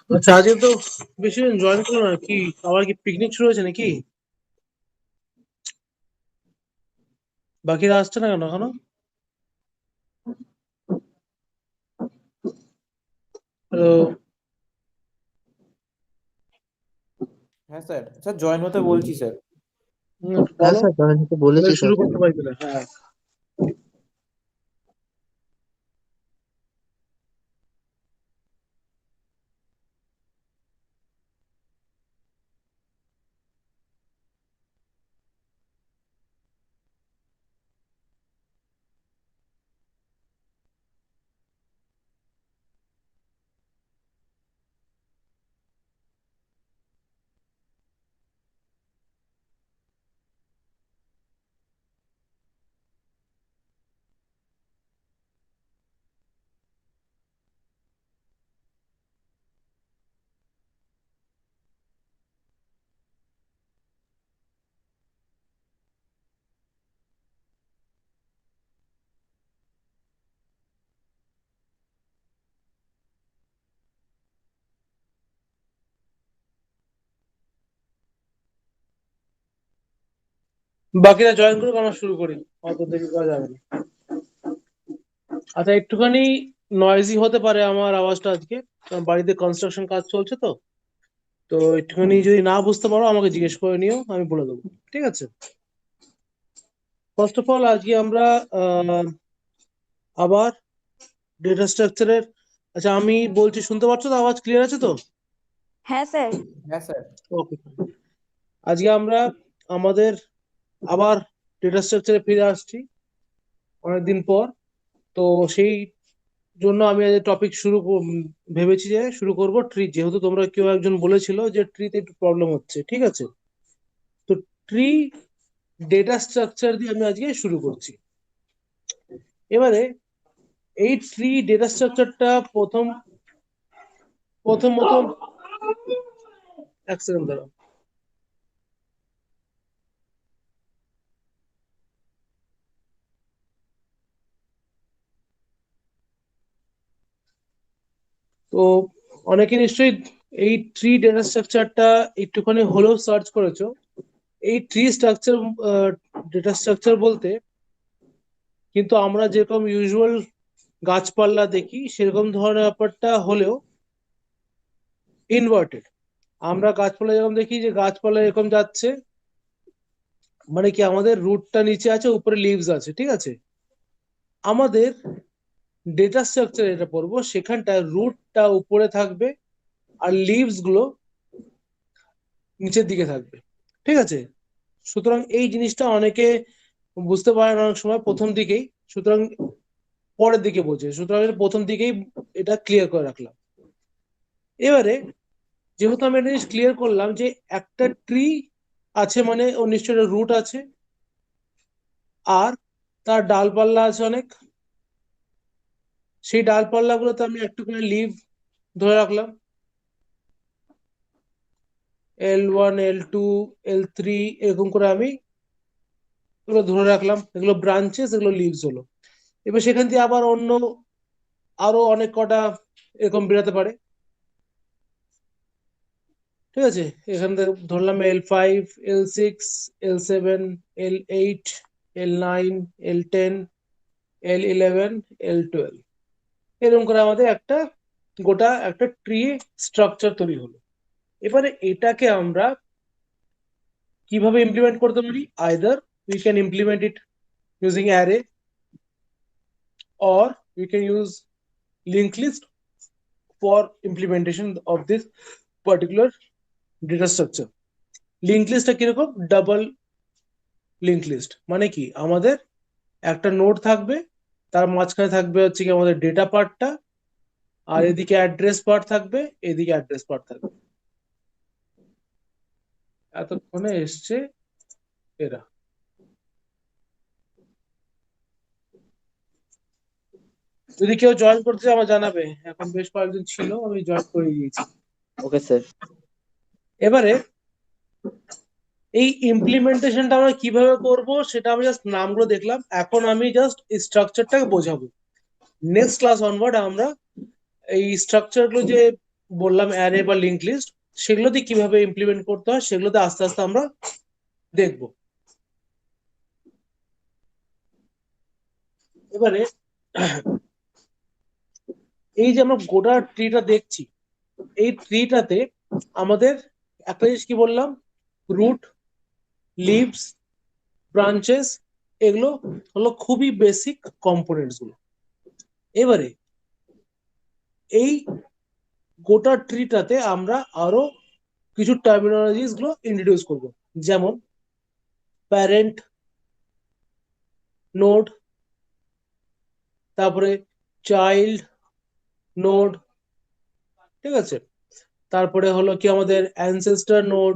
আচ্ছা, আজকে তো বেশি জন জয়েন করলো না, কি আবার কি পিকনিক শুরু হয়েছে নাকি? বাকিরা আসছে না কেন এখনো? হ্যালো। হ্যাঁ স্যার, স্যার জয়েন হতে বলছি স্যার। একটু হ্যাঁ বলো, স্যার, জয়েন হতে তাহলে বলেছি শুরু স্যার। করতে পারি তাহলে। হ্যাঁ। বাকিরা জয়েন করুক, আমরা শুরু করি। অত দেরি করা যাবে না। আচ্ছা, একটুখানি নয়েজি হতে পারে আমার আওয়াজটা আজকে, কারণ বাড়িতে কনস্ট্রাকশন কাজ চলছে তো। তো একটুখানি যদি না বুঝতে পারো আমাকে জিজ্ঞেস করে নিও, আমি বলে দেবো। ঠিক আছে। ফার্স্ট অফ অল আজকে আমরা আহ, আবার ডেটা স্ট্রাকচারের। আচ্ছা, আমি বলছি শুনতে পাচ্ছ তো? আওয়াজ ক্লিয়ার আছে তো? হ্যাঁ স্যার। হ্যাঁ স্যার। ওকে। আজকে আমরা আমাদের আবার ডেটা স্ট্রাকচারে ফিরে আসছি অনেকদিন পর। তো সেই জন্য আমি আজ টপিক ভেবেছি যে শুরু করব ট্রি, যেহেতু তোমরা কেউ একজন বলেছিল যে ট্রিতে একটু প্রবলেম হচ্ছে। ঠিক আছে। তো ট্রি ডেটা স্ট্রাকচার দিয়ে আমি আজকে শুরু করছি। এবারে এই ট্রি ডেটা স্ট্রাকচারটা প্রথম প্রথমত, এক সেকেন্ড দাঁড়াও। তো অনেকে নিশ্চয়ই এই ট্রি ডেটা স্ট্রাকচারটা একটুখানি হলেও সার্চ করেছো। এই ট্রি স্ট্রাকচার, ডেটা স্ট্রাকচার বলতে কিন্তু আমরা যেরকম ইউজুয়াল গাছপালা দেখি সেরকম ধরনের ব্যাপারটা হলেও ইনভার্টেড। আমরা গাছপালা যেরকম দেখি যে গাছপালা এরকম যাচ্ছে, মানে কি আমাদের রুটটা নিচে আছে, উপরে লিভস আছে। ঠিক আছে। আমাদের ডেটা স্ট্রাকচার এটা পড়বো, সেখানটায় রুটটা উপরে থাকবে আর লিভস গুলো নিচের দিকে থাকবে। ঠিক আছে। সুতরাং এই জিনিসটা অনেকে বুঝতে পারে না অনেক সময় প্রথম দিকেই, সুতরাং পরের দিকে বোঝে। সুতরাং এটা প্রথম দিকেই এটা ক্লিয়ার করে রাখলাম। এবারে যেহেতু আমি একটা জিনিস ক্লিয়ার করলাম যে একটা ট্রি আছে মানে ও নিশ্চয়ই রুট আছে, আর তার ডালপাল্লা আছে অনেক। সেই ডালপাল্লা গুলোতে আমি একটু করে লিভ ধরে রাখলাম, L1 L2 L3 এরকম করে আমি এগুলো ধরে রাখলাম। এগুলো ব্রাঞ্চেস, এগুলো লিভস হলো। এবার সেখান থেকে আবার অন্য আরো অনেক কটা এরকম বেরোতে পারে। ঠিক আছে। এখান থেকে ধরলাম L5 L6 L7 L8 L9 L10 L11 L12, এরকম করে আমাদের একটা গোটা একটা ট্রি স্ট্রাকচার তৈরি হলো। এবারে এটাকে আমরা কিভাবে ইমপ্লিমেন্ট করতে পারি? Either we can implement it using array, or we can use linked list for implementation of this particular data structure. Link লিস্টটা কিরকম? ডাবল লিঙ্ক লিস্ট মানে কি, আমাদের একটা নোড থাকবে, তার মাঝখানে থাকবে হচ্ছে কি আমাদের ডেটা পার্টটা, আর এদিকে অ্যাড্রেস পার্ট থাকবে, এদিকে অ্যাড্রেস পার্ট থাকবে। এতক্ষণে এসছে এরা। যদি কেউ জয়েন করতে চায় আমার জানাবে, এখন বেশ কয়েকজন ছিল, আমি জয়েন করে দিয়েছি। Okay sir. এবারে এই ইমপ্লিমেন্টেশনটা আমরা কিভাবে করব সেটা আমি জাস্ট নামগুলো দেখলাম, এখন আমি জাস্ট স্ট্রাকচারটাকে বোঝাবো। নেক্সট ক্লাস অনওয়ার্ড আমরা এই স্ট্রাকচারগুলো যে বললাম অ্যারে বা লিঙ্ক লিস্ট, সেগুলোতে কিভাবে ইমপ্লিমেন্ট করতে হয় সেগুলোতে আস্তে আস্তে আমরা দেখব। এবারে এই যে আমরা গোটা ট্রিটা দেখছি, এই ট্রিটাতে আমাদের একটা জিনিস কি বললাম, রুট, লিভস, ব্রাঞ্চেস, এগুলো হলো খুবই বেসিক কম্পোনেন্টস গুলো। এবারে এই গোটা ট্রিটাতে আমরা আরো কিছু টার্মিনোলজিস গুলো ইন্ট্রোডিউস করব, যেমন প্যারেন্ট নোড, তারপরে চাইল্ড নোড, ঠিক আছে, তারপরে হলো কি আমাদের অ্যানসেস্টর নোড,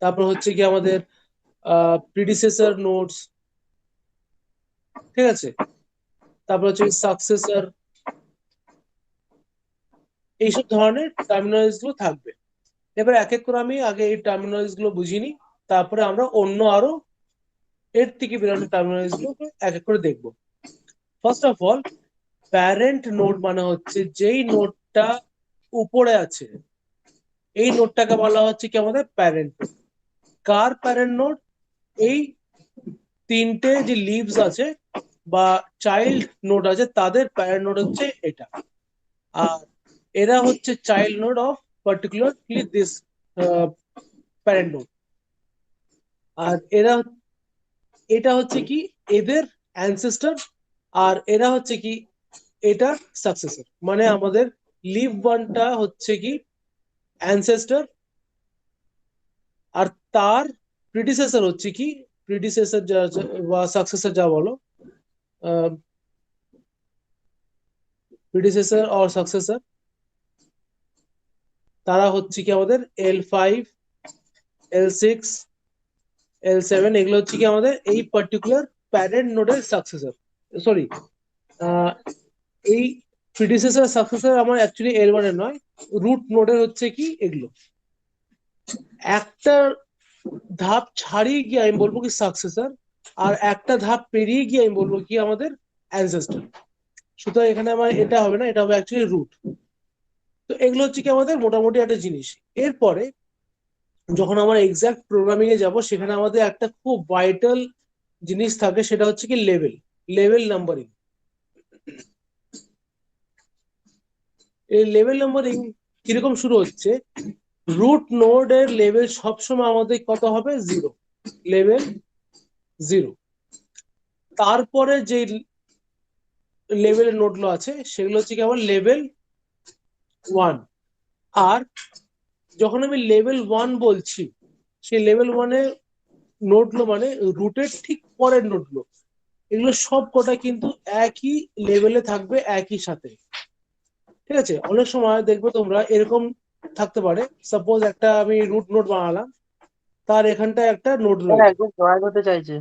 তারপর হচ্ছে কি আমাদের প্রিডিসেসর নোডস, ঠিক আছে, তারপর হচ্ছে সাকসেসর, এইসব ধরনের টার্মিনোলজিস গুলো থাকবে। এবার এক এক করে আমি আগে এই টার্মিনোলজিস গুলো বুঝিয়ে নিই, তারপরে আমরা অন্য আরো এর থেকে বেরোনো টার্মিনোলজিস গুলো এক এক করে দেখবো। First of all, parent node মানে হচ্ছে যেই নোডটা উপরে আছে, এই নোডটাকে বলা হচ্ছে কি আমাদের প্যারেন্ট। কার প্যারেন্ট নোড? এই তিনটে যে লিভস আছে বা চাইল্ড নোড আছে তাদের প্যারেন্ট নোড হচ্ছে এটা। আর এরা হচ্ছে child node of particularly this parent node. আর এটা হচ্ছে কি এদের অ্যানসেস্টর, আর এরা হচ্ছে কি এটা সাকসেসর। মানে আমাদের লিভ ওয়ানটা হচ্ছে কি অ্যানসেস্টর, আর তার প্রিডিসেসর হচ্ছে কি, প্রিডিসেসর বা সাকসেসর যা বলো, প্রিডিসেসর আর সাকসেসর, তারা হচ্ছে কি আমাদের L5, L6, L7, এগুলো হচ্ছে কি আমাদের এই পার্টিকুলার প্যারেন্ট নোডের সাকসেসর। সরি, এই প্রিডিসেসর সাকসেসর আমার অ্যাকচুয়ালি L1 এর নয়, রুট নোডের হচ্ছে কি এগুলো। একটা ধাপ ছাড়িয়ে গিয়ে আমি বলবো কি সাকসেসর, আর একটা ধাপ পেরিয়ে গিয়ে আমি বলবো কি আমাদের অ্যানসেস্টর। সুতরাং এখানে আমার এটা হবে না, এটা হবে অ্যাকচুয়ালি রুট। তো এগুলো হচ্ছে কি আমাদের মোটামুটি একটা জিনিস। এরপরে যখন আমরা এক্সাক্ট প্রোগ্রামিং এ যাব, সেখানে আমাদের একটা খুব ভাইটাল জিনিস থাকে, সেটা হচ্ছে কি লেভেল, লেভেল নাম্বারিং। এই লেভেল নাম্বারিং কিরকম শুরু হচ্ছে, রুট নোড এর লেভেল সবসময় আমাদের কত হবে? 0, লেভেল 0। তারপরে যে লেভেলের নোডগুলো আছে সেগুলো হচ্ছে কি আমার লেভেল 1। আর যখন আমি লেভেল 1 বলছি, সেই লেভেল 1 এর নোডগুলো মানে রুটের ঠিক পরের নোডগুলো, এগুলো সব কটা কিন্তু একই লেভেলে থাকবে, একই সাথে। ঠিক আছে, অনেক সময় দেখবে তোমরা এরকম থাকতে পারে, সাপোজ একটা আমি রুট নোড বানালাম, তার এখানটায় একটা নোড স্যার রয়েছে, একজন জয়েন হতে চাইছে।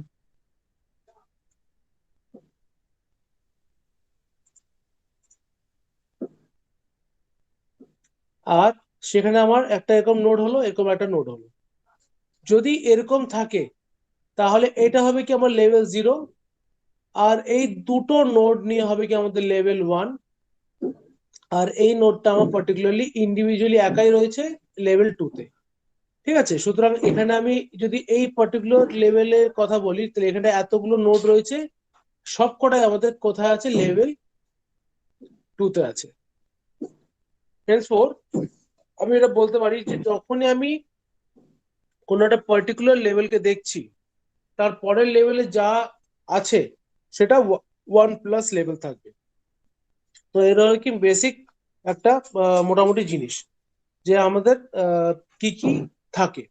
আর সেখানে আমার একটা এরকম নোড হলো, এরকম একটা নোড হলো। যদি এরকম থাকে তাহলে এটা হবে কি আমার লেভেল 0, আর এই দুটো নোড নিয়ে হবে কি আমাদের লেভেল 1। আর এই নোডটা আমার পার্টিকুলারলি ইন্ডিভিজুয়ালি একাই রয়েছে লেভেল 2 তে। ঠিক আছে, সুতরাং এখানে আমি যদি এই পার্টিকুলার লেভেলের কথা বলি, তাহলে এখানে এতগুলো নোড রয়েছে, সব কটাই আমাদের কোথায় আছে? লেভেল 2 তে আছে। হেন্সফোর আমি এটা বলতে পারি যে যখনই আমি কোনো একটা পার্টিকুলার লেভেলকে দেখছি, তার পরের লেভেলে যা আছে সেটা 1+ লেভেল থাকবে। তো এটা হলো কি বেসিক একটা মোটামুটি জিনিস, যে আমাদের কি কি থাকে।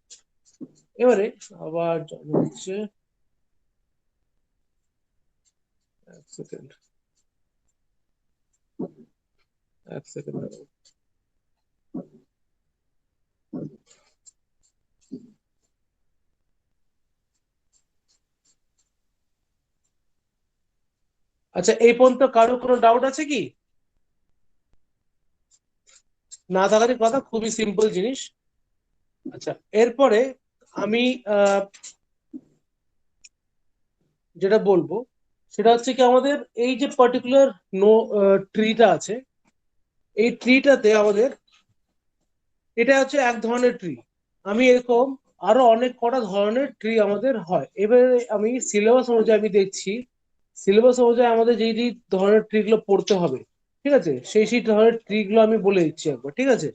এবারে আবার জানা হচ্ছে, এক সেকেন্ড, এক সেকেন্ড। আচ্ছা, এই পর্যন্ত কারো কোনো ডাউট আছে কি? না থাকারই কথা, খুবই সিম্পল জিনিস। আচ্ছা, এরপরে আমি যেটা বলবো সেটা হচ্ছে কি আমাদের এই যে পার্টিকুলার নো ট্রিটা আছে, এই ট্রিটাতে আমাদের এটা হচ্ছে এক ধরনের ট্রি। আমি এরকম আরো অনেক কটা ধরনের ট্রি আমাদের হয়। এবারে আমি সিলেবাস অনুযায়ী আমি দেখছি, সিলেবাস অনুযায়ী আমাদের যেই যেই ধরনের ট্রি গুলো পড়তে হবে, ঠিক আছে, সেই সেই ধরনের ট্রি গুলো আমি বলে দিচ্ছি একবার, ঠিক আছে।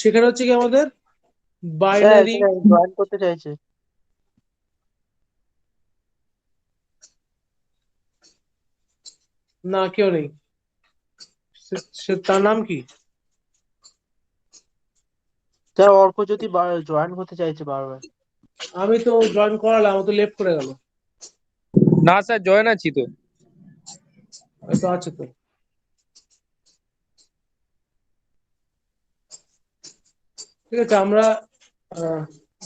সেখানে হচ্ছে কি আমাদের স্যার বাইনারি, এখানে জয়েন করতে চাইছে। না কেউ নেই। তার নাম কি? স্যার অর্ক যদি জয়েন করতে চাইছে বারবার। আমি তো জয়েন করালাম, ও তো লেফট করে গেল। না স্যার, জয়েন আছি তো। হয়তো আছে তো। ঠিক আছে, আমরা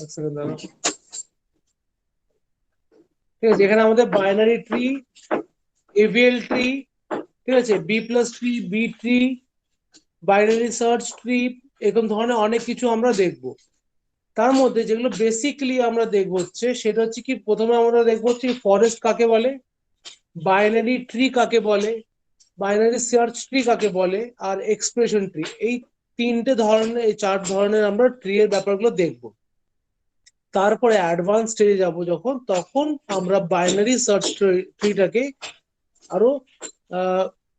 এক সেকেন্ড দাঁড়াও। ঠিক আছে, এখানে আমাদের বাইনারি ট্রি, এভিএল ট্রি, ঠিক আছে, B plus tree, B tree, binary search tree, এরকম ধরনের অনেক কিছু আমরা দেখব। তার মধ্যে যেগুলো বেসিকলি আমরা দেখবো হচ্ছে, সেটা হচ্ছে কি, প্রথমে আমরা দেখবো হচ্ছে ফরেস্ট কাকে বলে, বাইনারি ট্রি কাকে বলে, বাইনারি সার্চ ট্রি কাকে বলে, আর এক্সপ্রেশন ট্রি। এই তিনটে ধরনের, এই চার ধরনের আমরা ট্রি এর ব্যাপারগুলো দেখবো। তারপরে অ্যাডভান্স স্টেজে যাব যখন, তখন আমরা বাইনারি সার্চ ট্রিটাকে আরো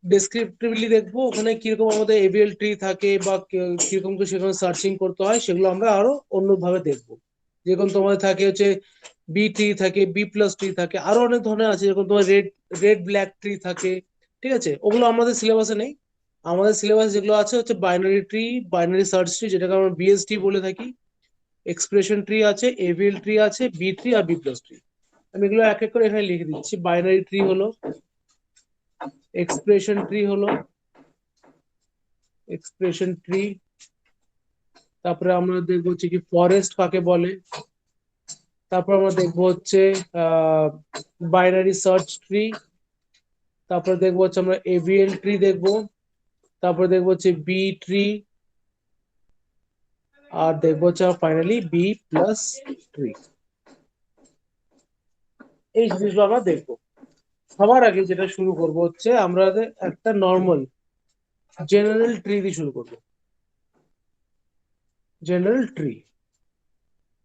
ডেসক্রিপটিভলি দেখবো। ওখানে কিরকম আমাদের এভিএল ট্রি থাকে বা কিরকম সেখানে সার্চিং করতে হয়, সেগুলো আমরা আরো অন্যভাবে দেখবো। যেরকম তোমাদের থাকে হচ্ছে বি ট্রি থাকে, বি প্লাস ট্রি থাকে, আরো অনেক ধরনের আছে, যেরকম তোমার রেড রেড ব্ল্যাক ট্রি থাকে। ঠিক আছে, ওগুলো আমাদের সিলেবাসে নেই। আমাদের সিলেবাস যেগুলো আছে হচ্ছে binary tree, binary search tree, যেটাকে আমরা বিএসটি বলে থাকি, এক্সপ্রেশন ট্রি আছে, এভিএল ট্রি আছে, বি ট্রি আর বি প্লাস ট্রি। আমি এগুলো এক এক করে এখানে লিখে দিচ্ছি। বাইনারি ট্রি হলো, এক্সপ্রেশন ট্রি হলো, এক্সপ্রেশন ট্রি। তারপরে আমরা দেখবো হচ্ছে কি ফরেস্ট কাকে বলে। তারপর আমরা দেখবো হচ্ছে বাইনারি সার্চ ট্রি। তারপরে দেখবো হচ্ছে আমরা এভিএল ট্রি দেখবো। তারপরে দেখবো হচ্ছে বি ট্রি। আর দেখবো হচ্ছে ফাইনালি বি প্লাস ট্রি। এই জিনিসগুলো আমরা দেখবো। সবার আগে যেটা শুরু করবো হচ্ছে আমরা একটা নর্মাল জেনারেল ট্রি দিয়ে শুরু করবো। General tree.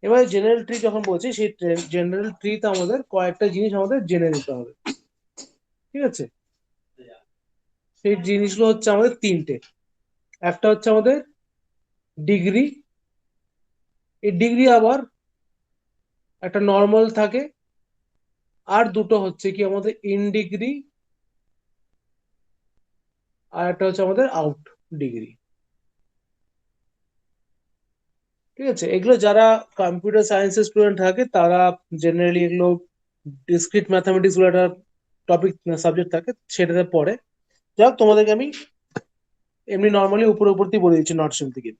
এবার জেনারেল ট্রি যখন বলছি, সেই জেনারেল ট্রিতে আমাদের কয়েকটা জিনিস আমাদের জেনে নিতে হবে। ঠিক আছে, সেই জিনিসগুলো হচ্ছে আমাদের তিনটে। একটা হচ্ছে আমাদের ডিগ্রি। এই ডিগ্রি আবার একটা নর্মাল থাকে, আর দুটো হচ্ছে কি আমাদের ইন ডিগ্রি, আর একটা হচ্ছে আমাদের আউট ডিগ্রি। ঠিক আছে, এগুলো যারা কম্পিউটার সায়েন্সের স্টুডেন্ট থাকে তারা জেনারেলি এগুলো, ডিসক্রিট ম্যাথামেটিক্স বলে একটা টপিক সাবজেক্ট থাকে, সেটাতে পড়ে। যাক, তোমাদেরকে আমি এমনি নর্মালি উপরে উপর দিয়ে বলে দিচ্ছি নটসেল থেকে।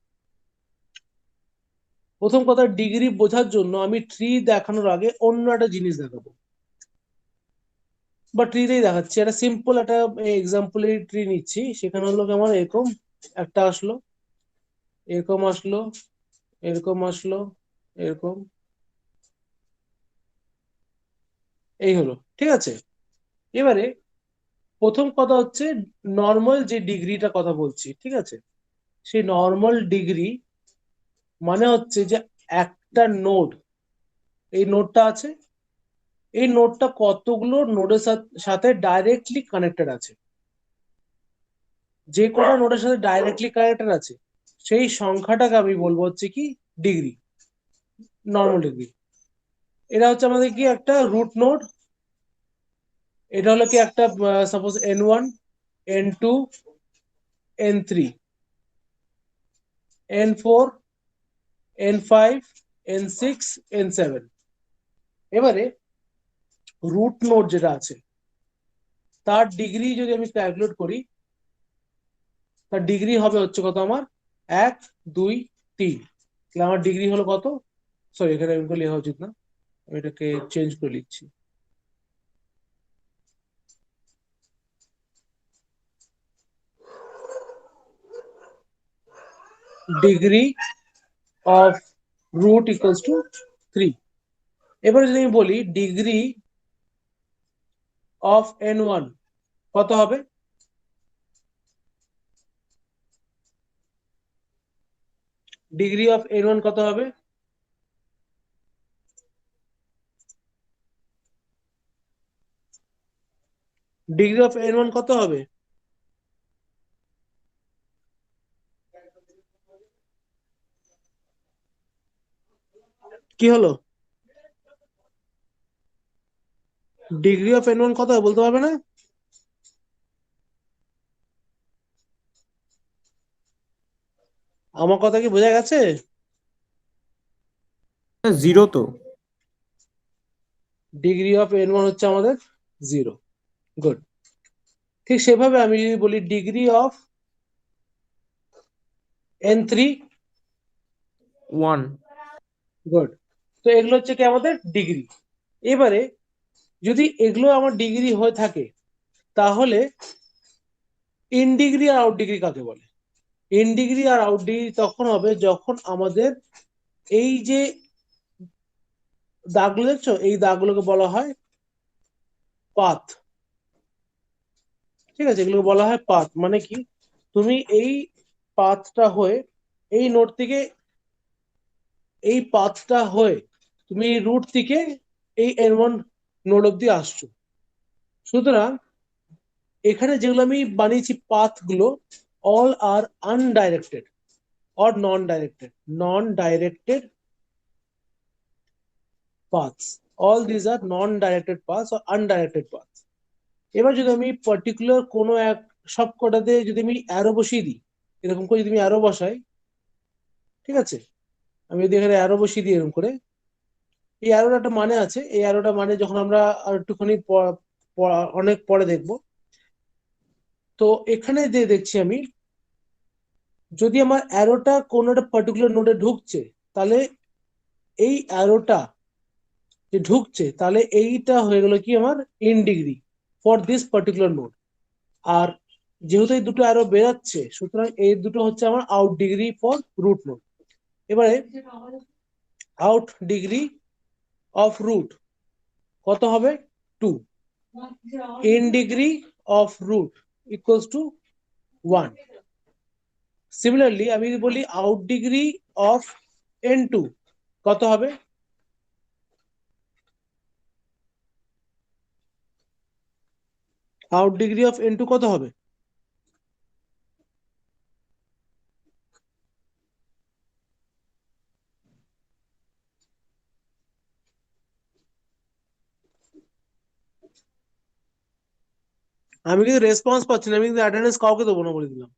প্রথম কথা, ডিগ্রি বোঝার জন্য আমি ট্রি দেখানোর আগে অন্য একটা জিনিস দেখাবো, বা ট্রিতেই দেখাচ্ছি। একটা সিম্পল একটা এক্সাম্পলের ট্রি নিচ্ছি। সেখানে হলো কি আমার এরকম একটা আসলো, এরকম আসলো, এরকম আসলো, এরকম, এই হলো। ঠিক আছে, এবারে প্রথম কথা হচ্ছে নর্মাল যে ডিগ্রিটা কথা বলছি, ঠিক আছে, সেই নর্মাল ডিগ্রি মানে হচ্ছে যে একটা নোড, এই নোডটা আছে, এই নোডটা কতগুলো নোডের সাথে ডাইরেক্টলি কানেক্টেড আছে। যে কটা নোডের সাথে ডাইরেক্টলি কানেক্টেড আছে, সেই সংখ্যাটাকে আমি বলবো হচ্ছে কি ডিগ্রি, নর্মাল ডিগ্রি। এটা হচ্ছে আমাদের কি একটা রুট নোড। এটা হলো কি একটা, suppose n1, n2, n3, n4, n5, n6, n7। এবারে রুট নোড যেটা আছে, তার ডিগ্রি যদি আমি ক্যালকুলেট করি, তার ডিগ্রি হবে হচ্ছে কত আমার, 1, 2, 3। তাহলে আমার ডিগ্রি হলো কত, সরি এখানে আমি লেখা উচিত না, আমি এটাকে চেঞ্জ করে লিখছি। Degree of root equals to 3। এবারে যদি আমি বলি ডিগ্রি অফ n1 কত হবে? ডিগ্রি অফ n1 কত হবে? ডিগ্রি অফ n1 কত হবে? কি হলো? ডিগ্রি অফ n1 কত হবে বলতে পারবে না? আমার কথা কি বোঝা গেছে? স্যার জিরো তো। ডিগ্রি অফ n1 হচ্ছে আমাদের 0। গুড। ঠিক সেভাবে আমি যদি বলি ডিগ্রি অফ n3, 1। গুড। তো এগুলো হচ্ছে কি আমাদের ডিগ্রি। এবারে যদি এগুলো আমার ডিগ্রি হয়ে থাকে তাহলে ইন ডিগ্রি আর আউট ডিগ্রি কাকে বলে? ইন ডিগ্রি আর আউট ডিগ্রি তখন হবে যখন আমাদের এই যে দাগগুলো দেখছো, এই দাগগুলোকে বলা হয় পাথ। ঠিক আছে, এগুলোকে বলা হয় পাথ। মানে কি, তুমি এই পাথটা হয়ে এই নোড থেকে, এই পাথটা হয়ে তুমি রুট থেকে এই n1 নোড অব্দি আসছো। সুতরাং এখানে যেগুলো আমি বানিয়েছি পাথ গুলো, অল আর undirected or non-directed paths. All these are non-directed paths or undirected paths. এবার যদি আমি পার্টিকুলার কোনো এক সবকটাতে যদি আমি অ্যারো বসিয়ে দিই, এরকম করে যদি আমি অ্যারো বসাই, ঠিক আছে, আমি যদি এখানে অ্যারো বসিয়ে দিই এরকম করে, এই অ্যারোর একটা মানে আছে। এই অ্যারোটা মানে যখন আমরা আর একটুখানি অনেক পরে দেখবো। তো এখানে যে দেখছি আমি, যদি আমার অ্যারোটা কোনো একটা পার্টিকুলার নোডে ঢুকছে, তাহলে এই অ্যারোটা যে ঢুকছে, তাহলে এইটা হয়ে গেল কি আমার in degree for this particular node. আর যেহেতু এই দুটো অ্যারো বেরাচ্ছে, সুতরাং এই দুটো হচ্ছে আমার out degree for root node. এবারে আউট ডিগ্রি অফ রুট কত হবে? 2। In degree of root equals to 1। Similarly আমি যদি বলি আউট ডিগ্রি অফ n2 কত হবে? আউট ডিগ্রি অফ n2 কত হবে? আমি কিন্তু রেসপন্স পাচ্ছি না, আমি কিন্তু অ্যাটেন্ডেন্স কাউকে দেবো না বলে দিলাম।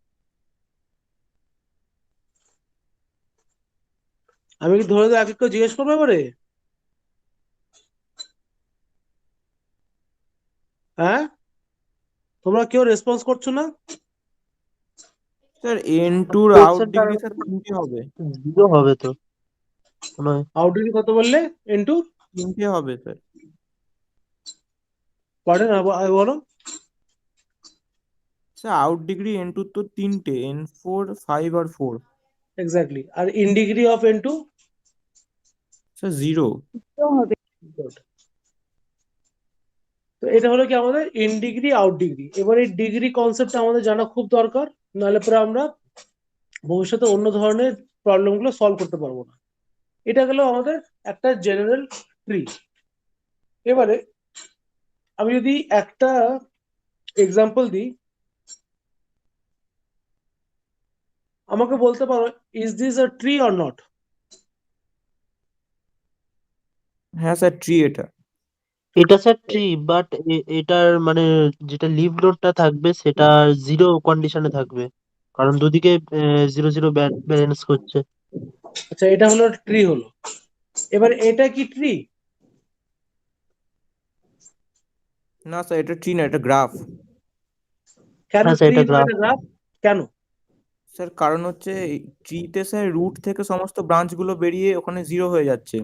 আমি কি ধরে এক এক করে জিজ্ঞেস করবো এবারে? হ্যাঁ, তোমরা কেউ রেসপন্স করছো না? স্যার n2 র আউট কোশ্চেন ডিগ্রি স্যার 3টে হবে। জিরো হবে তো মনে হয়। আউট ডিগ্রি কত বললে? n2? 3টে হবে স্যার। পড়ে না, বলো। স্যার আউট ডিগ্রি n2 তো 3টে, n4, 5 আর 4। এক্স্যাক্টলি। আর in degree of n2? Sir 0। Good. তো এটা হলো কি আমাদের ইন ডিগ্রি আউট ডিগ্রি। এবার এই ডিগ্রি কনসেপ্ট আমাদের জানা খুব দরকার, নাহলে পরে আমরা ভবিষ্যতে অন্য ধরনের প্রবলেম গুলো সলভ করতে পারবো না। এটা গেল আমাদের একটা জেনারেল ট্রি। এবারে আমি যদি একটা এক্সাম্পল দিই, আমাকে বলতে পারো is this a tree or not? হ্যাঁ স্যার ট্রি এটা। এটা স্যার ট্রি, বাট এটার মানে যেটা লিভ নোডটা থাকবে সেটা জিরো কন্ডিশনে থাকবে, কারণ দুদিকে জিরো জিরো ব্যালেন্স করছে। আচ্ছা, এটা হলো ট্রি হলো। এবার এটা কি ট্রি? না স্যার এটা ট্রি না, এটা গ্রাফ। কেন হ্যাঁ স্যার, ট্রি এটা বা গ্রাফ। এটা গ্রাফ? কেন? স্যার কারণ হচ্ছে ট্রিতে স্যার রুট থেকে সমস্ত ব্রাঞ্চ গুলো বেরিয়ে ওখানে জিরো হয়ে যাচ্ছে,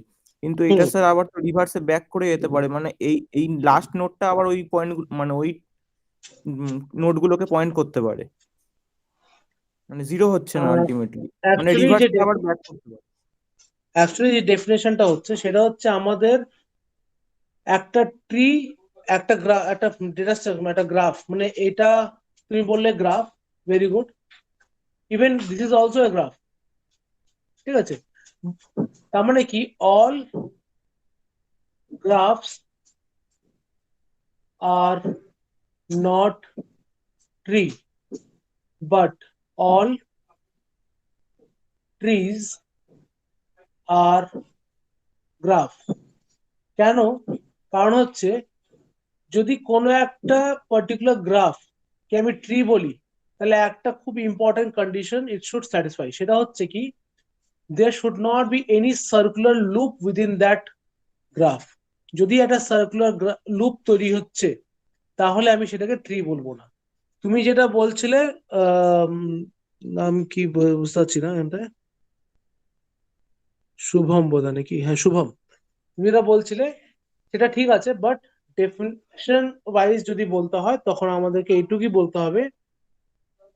কিন্তু এটা স্যার আবার তো রিভার্সে ব্যাক করে যেতে পারে, মানে এই এই লাস্ট নোডটা আবার ওই পয়েন্ট, মানে ওই নোডগুলোকে পয়েন্ট করতে পারে, মানে জিরো হচ্ছে না আলটিমেটলি, মানে অ্যাকচুয়ালি যে রিভার্সে আবার ব্যাক করতে পারে। অ্যাকচুয়ালি যে ডেফিনেশনটা হচ্ছে সেটা হচ্ছে আমাদের একটা ট্রি একটা একটা ডেটা স্ট্রাকচার, একটা গ্রাফ, মানে এটা তুমি বললে graph, very good, even this is also a graph, ঠিক আছে? তার মানে কি all graphs are not tree, but all trees are graph. কেন? কারণ হচ্ছে যদি কোনো একটা পার্টিকুলার গ্রাফ কে আমি ট্রি বলি, তাহলে একটা খুব important condition it should satisfy, সেটা হচ্ছে কি there should not be any circular loop within that graph। যদি একটা সার্কুলার লুপ তৈরি হচ্ছে তাহলে আমি সেটাকে ট্রি বলবো না। তুমি যেটা বলছিলে, আম, নাম কি বুঝতে পারছি না এখানটায়, শুভম বোধহয় নাকি, হ্যাঁ শুভম, তুমি যেটা বলছিলে সেটা ঠিক আছে, বাট ডেফিনেশন ওয়াইজ যদি বলতে হয় তখন আমাদেরকে এইটুকুই বলতে হবে,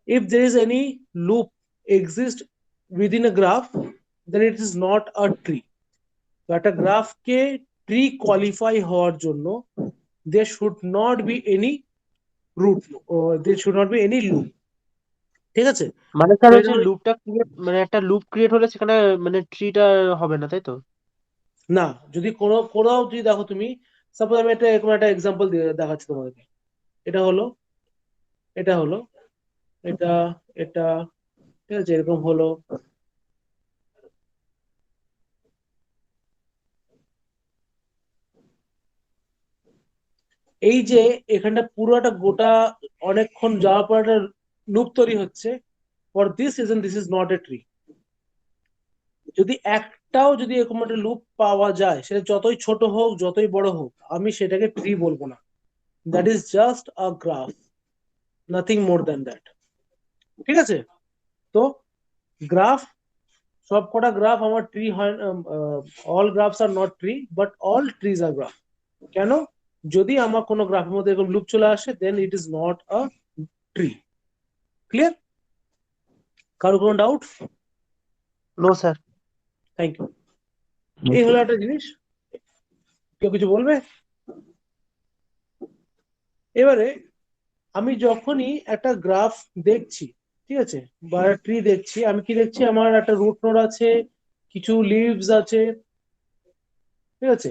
if there is any loop exist within a graph then it is not a tree। তো একটা গ্রাফকে ট্রি কোয়ালিফাই হওয়ার জন্য there should not be any root, there should not be any loop, ঠিক আছে? মানে স্যার তো হচ্ছে এটা হলো- লুপটা ক্রিয়েট, মানে একটা লুপ ক্রিয়েট হলে সেখানে মানে ট্রিটা হবে না, তাই তো? না, যদি কোনো যদি দেখো তুমি, সাপোজ আমি একটা এরকম একটা এক্সাম্পল দিয়ে দেখাচ্ছি তোমাদেরকে, এটা হলো, এটা হলো, এটা, এটা, ঠিক আছে, এরকম হলো, এই যে এখানটা পুরো একটা গোটা অনেকক্ষণ যাওয়ার পর একটা লুপ তৈরি হচ্ছে, for this reason this is not a tree. যদি একটাও যদি এরকম একটা লুপ পাওয়া যায়, সেটা যতই ছোট হোক যতই বড় হোক, আমি সেটাকে ট্রি বলবো না, that is just a graph, nothing more than that, ঠিক আছে? তো গ্রাফ, সব কটা গ্রাফ আমার ট্রি হয়, all graphs are not tree but all trees are graph. কেন? যদি আমার কোনো গ্রাফের মধ্যে এরকম লুপ চলে আসে then it is not a tree. Clear? কারো কোনো doubt? No sir. Thank you. এই হলো একটা জিনিস, কেউ কিছু বলবে? এবারে আমি যখনই একটা গ্রাফ দেখছি, ঠিক আছে, বা ট্রি দেখছি, আমি কি দেখছি, আমার একটা রুট নোড আছে, কিছু লিভস আছে, ঠিক আছে?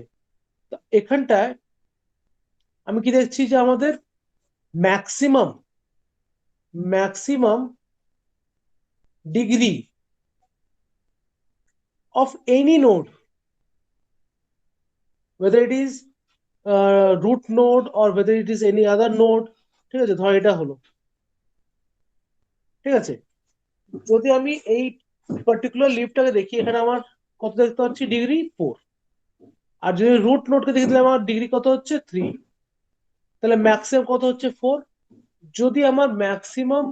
তো এখানটায় আমি কি দেখছি যে আমাদের maximum maximum degree of any node, whether it is root node or whether it is any other node, ঠিক আছে, ধর এটা হলো, ঠিক আছে, যদি আমি এই পার্টিকুলার লিভটাকে দেখি, এখানে আমার কত দেখতে পাচ্ছি, ডিগ্রি 4। আর যদি রুট নোডকে দেখি তাহলে আমার ডিগ্রি কত হচ্ছে, 3। তাহলে ম্যাক্সিমাম কত হচ্ছে, 4। যদি আমার maximum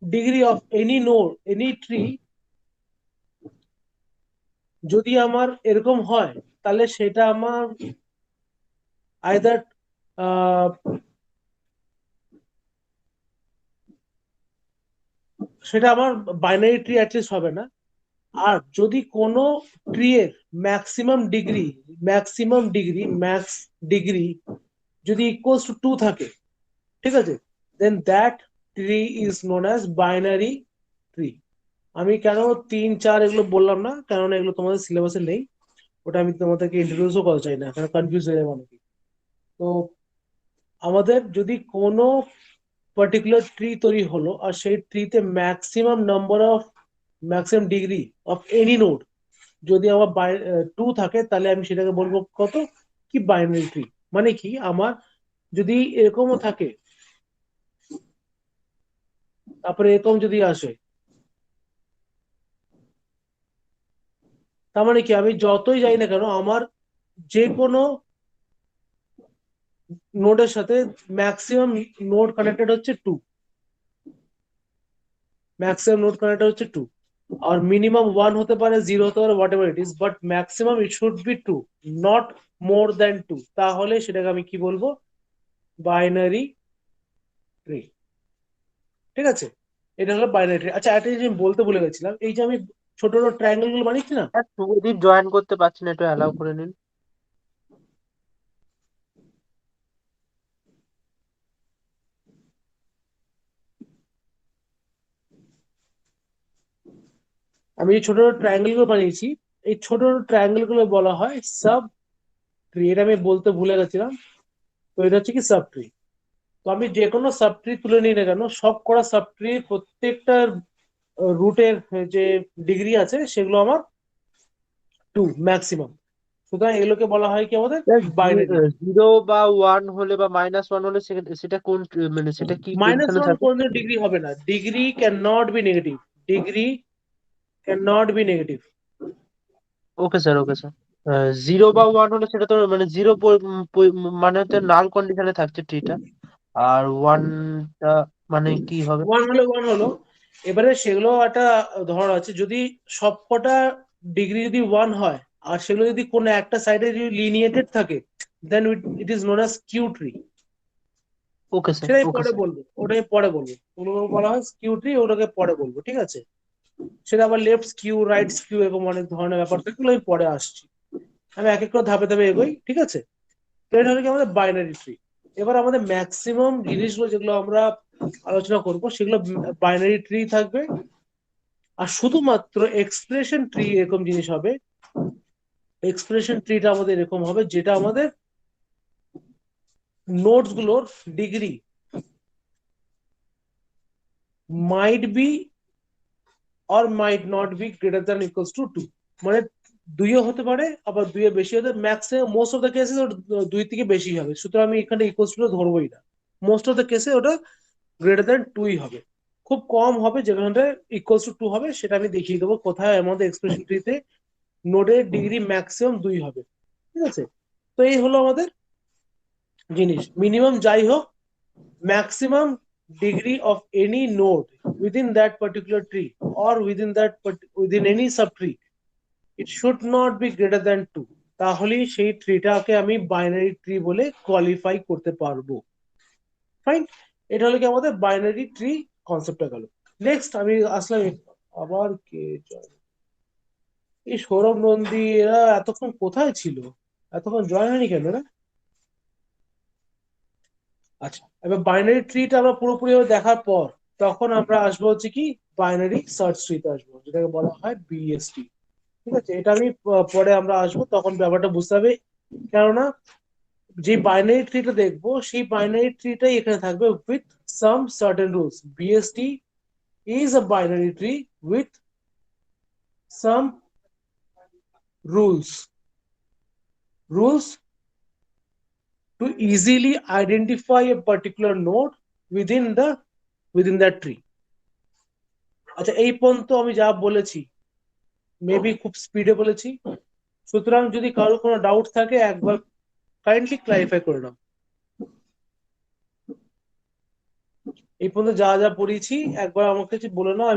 degree of any node, any tree যদি আমার এরকম হয়, তাহলে সেটা আমার আইদার সেটা আমার বাইনারি ট্রি অ্যাটলিস্ট হবে না। আর যদি কোনো ট্রি এর ম্যাক্স ডিগ্রি যদি ইকুয়ালস টু 2 থাকে, ঠিক আছে, then that tree is known as binary tree. আমি কেন 3 4 এগুলো বললাম না, কারণ এগুলো তোমাদের সিলেবাসে নেই, ওটা আমি তোমাদেরকে ইন্ট্রোডিউসও করা চাই না, কারণ কনফিউজ হয়ে যাবে অনেকে। তো আমাদের যদি কোনো পার্টিকুলার ট্রি তৈরি হলো আর সেই ট্রিতে maximum degree of any node যদি আমার 2 থাকে, তাহলে আমি সেটাকে বলবো কত, কি বাইনারি ট্রি। মানে কি, আমার যদি এরকমও থাকে, তারপরে এরকম যদি আসে, তার মানে কি আমি যতই যাই না কেন, আমার যে কোনো নোডের সাথে ম্যাক্সিমাম নোড কানেক্টেড হচ্ছে 2, ম্যাক্সিমাম নোড কানেক্টেড হচ্ছে 2। আর মিনিমাম 1 হতে পারে, 0 হতে পারে, what ever it is, but maximum it should be 2, not more than 2। তাহলে সেটাকে আমি কি বলবো, বাইনারি ট্রি, ঠিক আছে? এটা হলো বাইনারি ট্রি। আচ্ছা, একটা জিনিস আমি বলতে ভুলে গেছিলাম, এই যে আমি ছোট ছোট ট্রায়াঙ্গেল গুলো বানিয়েছি না, স্যার শুভদীপ জয়েন করতে পারছি না, একটু অ্যালাউ করে নিন। আমি যে ছোট ছোট ট্রায়াঙ্গেল গুলো বানিয়েছি, এই ছোট ছোট ট্রায়াঙ্গেল গুলো বলা হয় সাব ট্রি। এটা আমি বলতে ভুলে গেছিলাম। তো এটা হচ্ছে কি সাব ট্রি। তো আমি যে কোনো সাব ট্রি তুলে নিই না কেন, সব করা সাব ট্রি প্রত্যেকটার রুটের যে ডিগ্রি আছে সেগুলো আমার 2 ম্যাক্সিমাম। সুতরাং এগুলোকে বলা হয় কি আমাদের বাইনারি। জিরো বা ওয়ান হলে বা -1 হলে সেটা কোন মানে সেটা কি পজিশনে -1 থাকে? কোন ডিগ্রি হবে না। Degree can not be negative. Degree can not be negative. Okay sir, okay sir. Zero বা ওয়ান হলে সেটা তো মানে জিরো মানে হচ্ছে নাল কন্ডিশনে থাকছে ট্রিটা, আর ওয়ানটা মানে কি হবে? 1 হলো 1 হলো। এবারে সেগুলো একটা ধরন আছে, যদি সবকটা ডিগ্রি যদি 1 হয় আর সেগুলো যদি কোনো একটা সাইডে যদি লিনিয়েটেড থাকে, then it is known as Q tree. Okay sir, সেটাই ওকে পরে স্যার। বলবো, ওটাই পরে বলবো। ওগুলো বলা হয় স্কিউ ট্রি, ওটাকে পরে বলবো, ঠিক আছে? সেটা আবার লেফট স্কিউ, রাইট স্কিউ, এরকম অনেক ধরনের ব্যাপার থাকে, এগুলো আমি পরে আসছি। আমি এক এক করে ধাপে ধাপে এগোই, ঠিক আছে? তো এটা হলো কি আমাদের বাইনারি ট্রি। এবার আমাদের ম্যাক্সিমাম জিনিসগুলো যেগুলো আমরা আলোচনা করব সেগুলো বাইনারি ট্রি থাকবে। আর শুধুমাত্র এক্সপ্রেশন ট্রি এরকম জিনিস হবে। এক্সপ্রেশন ট্রিটা আমাদের এরকম হবে, যেটা আমাদের নোটস গুলোর degree might be or might not be greater than equals to 2। মানে 2ও হতে পারে, আবার 2 বেশি হতে, ম্যাক্সিমাম মোস্ট অফ দ্য কেসে 2 থেকে বেশি হবে। সুতরাং আমি এখানে ইকুয়ালস টু ধরবোই না। মোস্ট অফ দ্য কেসে ওটা গ্রেটার দ্যান 2ই হবে। খুব কম হবে যেখানে ইকুয়ালস টু 2 হবে, সেটা আমি দেখিয়ে দেবো কোথায় আমাদের এক্সপ্রেশন ট্রিতে নোডের ডিগ্রি ম্যাক্সিমাম 2 হবে, ঠিক আছে? তো এই হলো আমাদের জিনিস। মিনিমাম যাই হোক, maximum degree of any node within that particular tree or within any subtree, it should not be greater than 2। তাহলেই সেই ট্রিটাকে আমি বাইনারি ট্রি বলে কোয়ালিফাই করতে পারবো। ফাইন। এটা হলো কি আমাদের বাইনারি ট্রি কনসেপ্টটা গেল। নেক্সট আমি আসলাম আবার কে এই সৌরভ নন্দী, এরা এতক্ষণ কোথায় ছিল? এতক্ষণ জয়েন হয়নি কেন না? আচ্ছা, এবার বাইনারি ট্রিটা আমরা পুরোপুরি দেখার পর তখন আমরা আসবো হচ্ছে কি বাইনারি সার্চ ট্রিতে আসবো, যেটাকে বলা হয় বিএসটি। ঠিক আছে? এটা আমি পরে আমরা আসবো, তখন ব্যাপারটা বুঝতে হবে। কেননা যে বাইনারি ট্রিটা দেখবো সেই বাইনারি ট্রিটাই এখানে থাকবে with some certain rules. BST is a binary tree with some rules rules to easily identify a particular node within that tree। আচ্ছা, এই পর্যন্ত আমি যা বলেছি মেবি খুব স্পিডে বলেছি। সুতরাং যদি কারো কোনো ডাউট থাকে একবার কাইন্ডলি ক্লারিফাই করে নাও। এই পর্যন্ত যা যা পড়িয়েছি একবার আমাকে কিছু বলে নাও,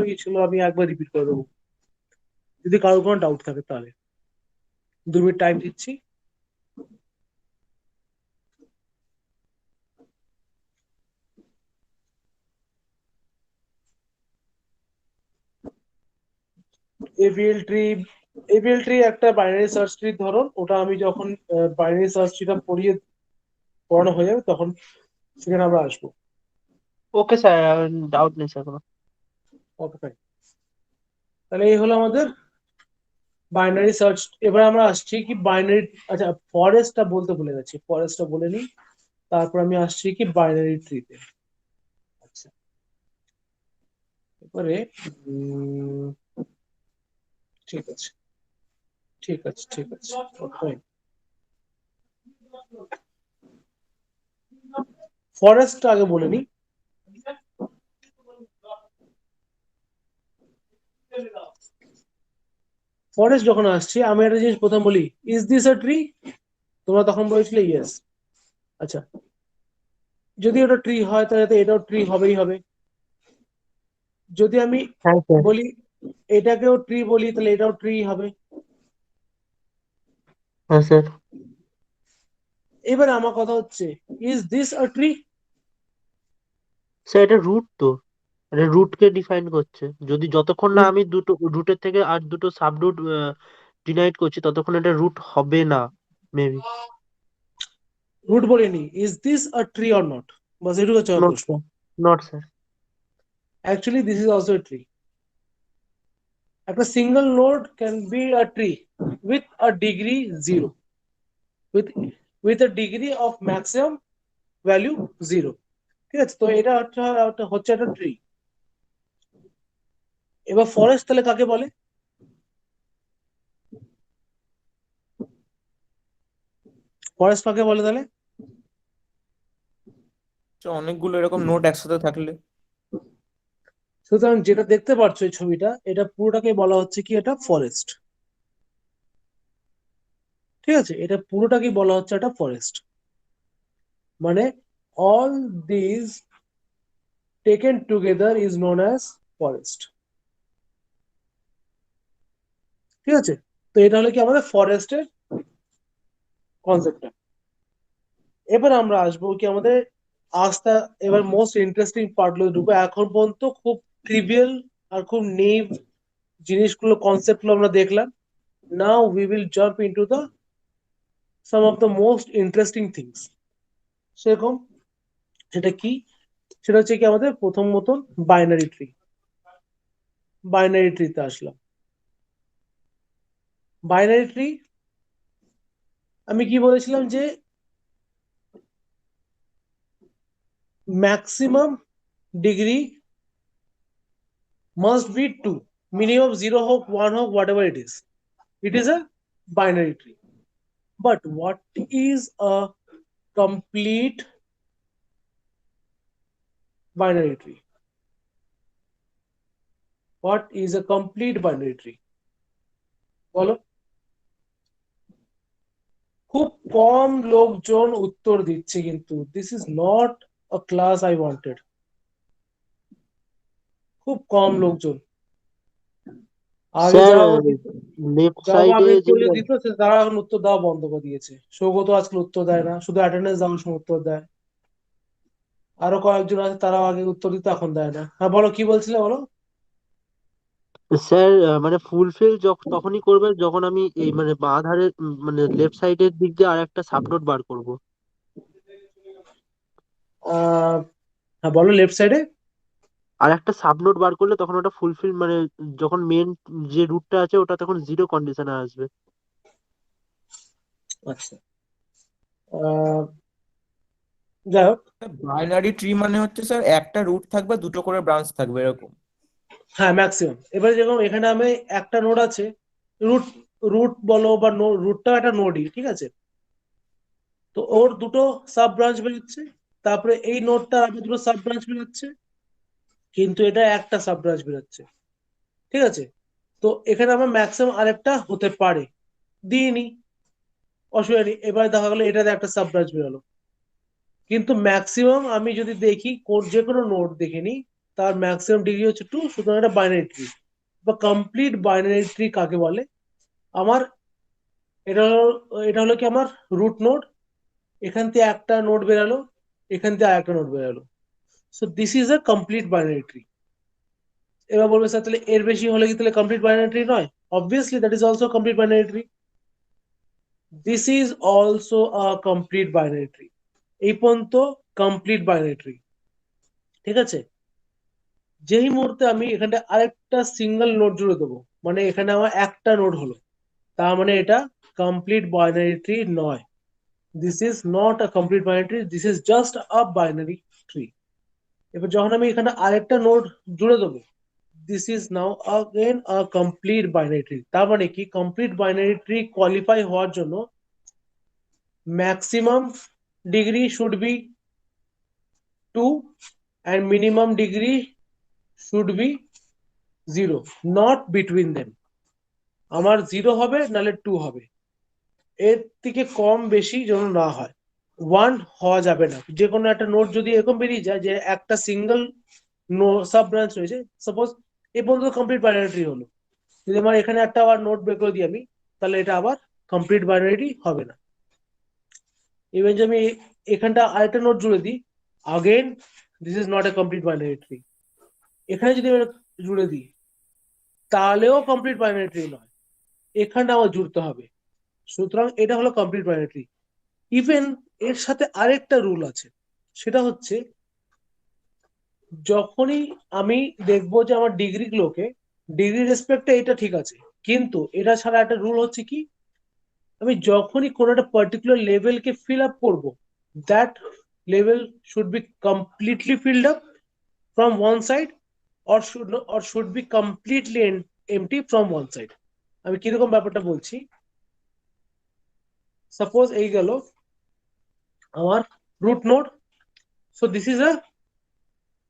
আমি একবার রিপিট করে দেবো যদি কারো কোনো ডাউট থাকে। তাহলে 2 মিনিট টাইম দিচ্ছি। এভিএল ট্রি একটা বাইনারি সার্চ ট্রির ধরন। ওটা আমি যখন বাইনারি সার্চ ট্রিটা পড়ানো হয়ে যাবে তখন সেখানে আমরা আসবো। ওকে স্যার, ডাউট নেই স্যার কোনো। Okay fine. তাহলে এই হলো আমাদের বাইনারি সার্চ। এবার আমরা আসছি কি বাইনারি, আচ্ছা ফরেস্টটা বলতে ভুলে গেছি, ফরেস্টটা বলে নিই, তারপর আমি আসছি কি বাইনারি ট্রিতে। আচ্ছা, এবারে ঠিক আছে, ঠিক আছে, ঠিক আছে, ফরেস্ট আগে বলে নিই। ফরেস্ট যখন আসছি আমি একটা জিনিস প্রথম বলি, ইজ দিস আ ট্রি? তোমরা তখন বলেছিলে ইয়েস। আচ্ছা, যদি ওটা ট্রি হয় তাহলে এটাও ট্রি হবেই হবে। যদি আমি হ্যাঁ স্যার। বলি এটাকেও ট্রি বলি তাহলে এটাও ট্রি হবে। হ্যাঁ স্যার। এবার আমার কথা হচ্ছে, is this a tree? Sir এটা রুট তো, এটা রুটকে ডিফাইন করছে। যদি যতক্ষণ না আমি দুটো রুটের থেকে আর দুটো সাব রুট ডিনাইট করছি ততক্ষণ এটা রুট হবে না মেবি। রুট বলিনি, is this a tree or not, বাস এটুকু হচ্ছে আমার নট প্রশ্ন। Sir, not sir. Actually this is also a tree. একটা single node can be a tree with a degree 0, with a degree of maximum value 0। ঠিক আছে, তো এটা হচ্ছে একটা ট্রি। এবার ফরেস্ট তাহলে কাকে বলে? ফরেস্ট কাকে বলে তাহলে? অনেকগুলো এরকম নোট একসাথে থাকলে। সুতরাং যেটা দেখতে পাচ্ছ এই ছবিটা, এটা পুরোটাকে বলা হচ্ছে কি, এটা ফরেস্ট। ঠিক আছে, এটা পুরোটাকে বলা হচ্ছে একটা ফরেস্ট। মানে all this taken together is known as forest. ঠিক আছে, তো এটা হলো কি আমাদের ফরেস্টের কনসেপ্টটা। এবার আমরা আসবো কি আমাদের আস্থা, এবার মোস্ট ইন্টারেস্টিং পার্ট গুলো ঢুকবো। এখন পর্যন্ত খুব ট্রিভিয়াল আর খুব নেভ জিনিসগুলো, কনসেপ্ট গুলো আমরা দেখলাম। Now we will jump into the some of the most interesting things. সেরকম সেটা কি? সেটা হচ্ছে কি আমাদের প্রথম মতন বাইনারি ট্রি। বাইনারি ট্রিতে আসলাম। বাইনারি ট্রি আমি কি বলেছিলাম যে maximum degree must be 2, minimum 0 হোক 1 হোক, whatever it is, it is a binary tree. But what is a complete binary tree? What is a complete binary tree? বলো। খুব কম লোকজন উত্তর দিচ্ছে, কিন্তু this is not a class I wanted. খুব কম লোকজন। আগে স্যার যারা লেফট যারা সাইডে আগে যে উত্তর দিত, তারা এখন উত্তর দেওয়া বন্ধ করে দিয়েছে। সৌগত আজকাল উত্তর দেয় না, শুধু অ্যাটেন্ডেন্স দেওয়ার সময় উত্তর দেয়। আরো কয়েকজন আছে, তারাও আগে উত্তর দিত, এখন দেয় না। হ্যাঁ বলো, কি বলছিলে বলো। স্যার মানে ফুলফিল তখনই করবে যখন আমি এই মানে বাঁ ধারের মানে লেফট সাইডের দিক দিয়ে আর একটা সাবনোট বার করব। হ্যাঁ বলো, লেফট সাইডে। আর একটা সাবনোট বার করলে তখন ওটা ফুলফিল মানে যখন মেন যে রুটটা আছে ওটা তখন 0 কন্ডিশনে আসবে। আচ্ছা, আহ, যাই হোক। বাইনারি ট্রি মানে হচ্ছে স্যার একটা রুট থাকবে, দুটো করে ব্রাঞ্চ থাকবে এরকম। হ্যাঁ, ম্যাক্সিমাম। এবারে যেরকম এখানে আমি একটা নোড আছে, রুট রুট বলো বা রুটটাও একটা নোডই, ঠিক আছে। তো ওর দুটো সাব ব্রাঞ্চ বেরোচ্ছে, তারপরে এই নোডটা আবার দুটো সাব ব্রাঞ্চ বেরোচ্ছে, কিন্তু এটা একটা সাব ব্রাঞ্চ বেরোচ্ছে। ঠিক আছে, তো এখানে আমার ম্যাক্সিমাম আরেকটা হতে পারে, দিইনি, অসুবিধা নেই। এবার দেখা গেলো এটাতে একটা সাব ব্রাঞ্চ বেরোলো, কিন্তু ম্যাক্সিমাম আমি যদি দেখি যে কোনো নোড দেখে নিই, তার ম্যাক্সিমাম ডিগ্রি হচ্ছে 2। সুতরাং এটা বাইনারি ট্রি বা কমপ্লিট বাইনারি ট্রি কাকে বলে? আমার এটা হলো কি আমার রুট নোড। এখান থেকে একটা নোড বেরালো, এখান থেকে আরেকটা নোড বেরালো। So this is a complete binary tree. এবার বলবে স্যার তাহলে এর বেশি হলে কি তাহলে কমপ্লিট বাইনারি ট্রি নয়? Obviously that is also complete binary tree. This is also a complete binary tree. এই পর্যন্ত কমপ্লিট বাইনারি ট্রি। ঠিক আছে, যেই মুহূর্তে আমি এখানে আরেকটা সিঙ্গেল নোড জুড়ে দেবো, মানে এখানে আমার একটা নোড হলো, তার মানে এটা কমপ্লিট বাইনারি ট্রি নয়। This is not a complete binary tree, this is just a binary tree. এবার যখন আমি এখানে আরেকটা নোড জুড়ে দেবো, this is now again a complete binary tree. তার মানে কি, কমপ্লিট বাইনারি ট্রি কোয়ালিফাই হওয়ার জন্য maximum degree should be 2 and minimum degree should be 0, not between them. আমার 0 হবে নাহলে 2 হবে, এর থেকে কম বেশি যেন না হয়। 1 হওয়া যাবে না। যে কোনো একটা নোট যদি এরকম বেরিয়ে যায় যে একটা সিঙ্গেল সাব ব্রাঞ্চ রয়েছে, সাপোজ এ পর্যন্ত কমপ্লিট বাইনারি ট্রি হলো, যদি আমার এখানে একটা আবার নোট বের করে দিই আমি, তাহলে এটা আবার কমপ্লিট বাইনারি হবে না। ইভেন যদি আমি এখানটা আরেকটা নোট জুড়ে দিই, again this is not a complete binary tree. এখানে যদি আমি জুড়ে দিই, তাহলেও কমপ্লিট বাইনারি ট্রি নয়, এখানটা আমার জুড়তে হবে। সুতরাং এটা হলো কমপ্লিট বাইনারি ট্রি। ইভেন এর সাথে আরেকটা রুল আছে, সেটা হচ্ছে যখনই আমি দেখবো যে আমার ডিগ্রি গুলোকে ডিগ্রি রেসপেক্টে এটা ঠিক আছে, কিন্তু এটা ছাড়া একটা রুল হচ্ছে কি, আমি যখনই কোনো একটা পার্টিকুলার লেভেলকে ফিল আপ করবো, that level should be completely filled up from one side, or should be completely empty from one side. আমি কিরকম ব্যাপারটা বলছি, সাপোজ এই গেল আমার root node, so this is a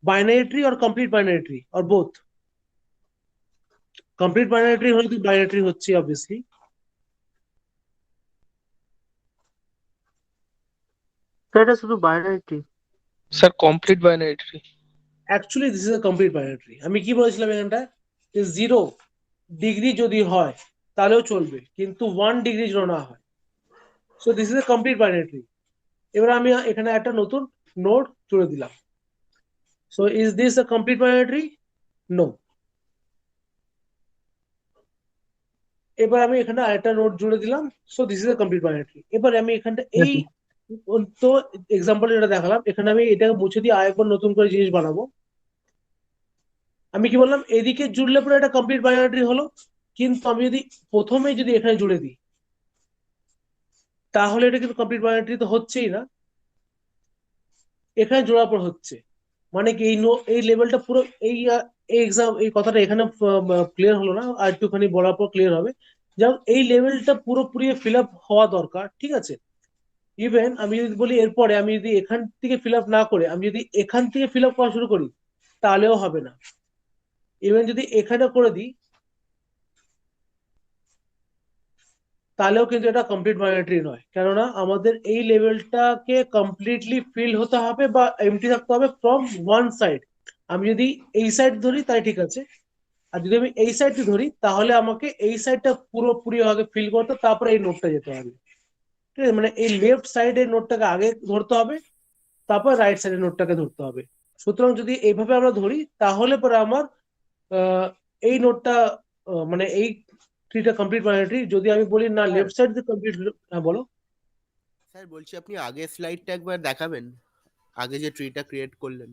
binary tree or complete binary tree or both. Complete binary tree হলে তো binary tree হচ্ছে obviously. তো এটা শুধু binary tree. Sir complete binary tree. Actually this is a complete binary tree. আমি কি বলেছিলাম এখানটা, যে 0 ডিগ্রি যদি হয় তাহলেও চলবে, কিন্তু 1 ডিগ্রি যেন না হয়। So this is a complete binary tree. এবার আমি এখানে একটা নতুন নোড জুড়ে দিলাম। So is this a complete binary tree? No. এবার আমি এখানে আরেকটা নোড জুড়ে দিলাম, so this is a complete binary tree. এবার আমি এখানটা এই তো এক্সাম্পল যেটা দেখালাম, এখানে আমি এটাকে মুছে দিয়ে আরেকবার নতুন করে জিনিস বানাবো। আমি কি বললাম, এদিকে জুড়লে পরে এটা কমপ্লিট বাইনারি ট্রি হলো, কিন্তু আমি যদি প্রথমে যদি এখানে জুড়ে দিই তাহলে এটা কিন্তু কমপ্লিট বাইনারি ট্রি তো হচ্ছেই না, এখানে জোড়ার পর হচ্ছে। মানে কি এই লেভেলটা পুরো এই কথাটা এখানে ক্লিয়ার হলো না, আর একটুখানি বলার পর ক্লিয়ার হবে। যেমন এই লেভেলটা পুরোপুরি ফিল আপ হওয়া দরকার, ঠিক আছে। ইভেন আমি যদি বলি এরপরে আমি যদি এখান থেকে ফিল আপ না করে আমি যদি এখান থেকে ফিল আপ করা শুরু করি তাহলেও হবে না। ইভেন যদি এখানে করে দিই তাহলেও কিন্তু এটা কমপ্লিট বাইনারি ট্রি নয়, কেননা আমাদের এই লেভেলটাকে কমপ্লিটলি ফিল হতে হবে বা এমটি থাকতে হবে ফ্রম ওয়ান সাইড। আমি যদি এই সাইড ধরি তাই ঠিক আছে, আর যদি আমি এই সাইডটি ধরি তাহলে আমাকে এই সাইডটা পুরোপুরি ভাবে ফিল করতে তারপরে এই নোটটা যেতে হবে, ঠিক আছে। মানে এই লেফট সাইডের নোটটাকে আগে ধরতে হবে, তারপর রাইট সাইডের নোটটাকে ধরতে হবে। সুতরাং যদি এইভাবে আমরা ধরি তাহলে পরে আমার এই নোটটা মানে এই ট্রিটা কমপ্লিট বাইনারি ট্রি। যদি আমি বলি না স্যার লেফট সাইড কমপ্লিট, হ্যাঁ বলো। স্যার বলছি আপনি আগের স্লাইডটা একবার দেখাবেন, আগে যে ট্রিটা ক্রিয়েট করলেন।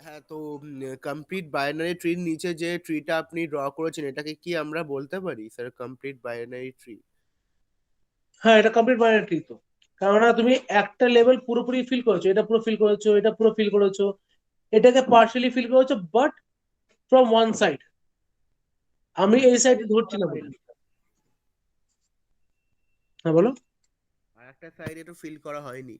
হ্যাঁ, তো কমপ্লিট বাইনারি ট্রির নিচে যে ট্রিটা আপনি ড্র করেছেন এটাকে কি আমরা বলতে পারি স্যার কমপ্লিট বাইনারি ট্রি? হ্যাঁ, এটা কমপ্লিট বাইনারি ট্রি তো, কেননা তুমি একটা লেভেল পুরোপুরি ফিল করেছো, এটা পুরো ফিল করেছো, এটা পুরো ফিল করেছো, এটাকে পার্শিয়ালি ফিল করেছো, বাট ফ্রম ওয়ান সাইড। আমি এই সাইডে ধরছি না বলে। হ্যাঁ বলো। আর একটা সাইডে তো ফিল করা হয়নি।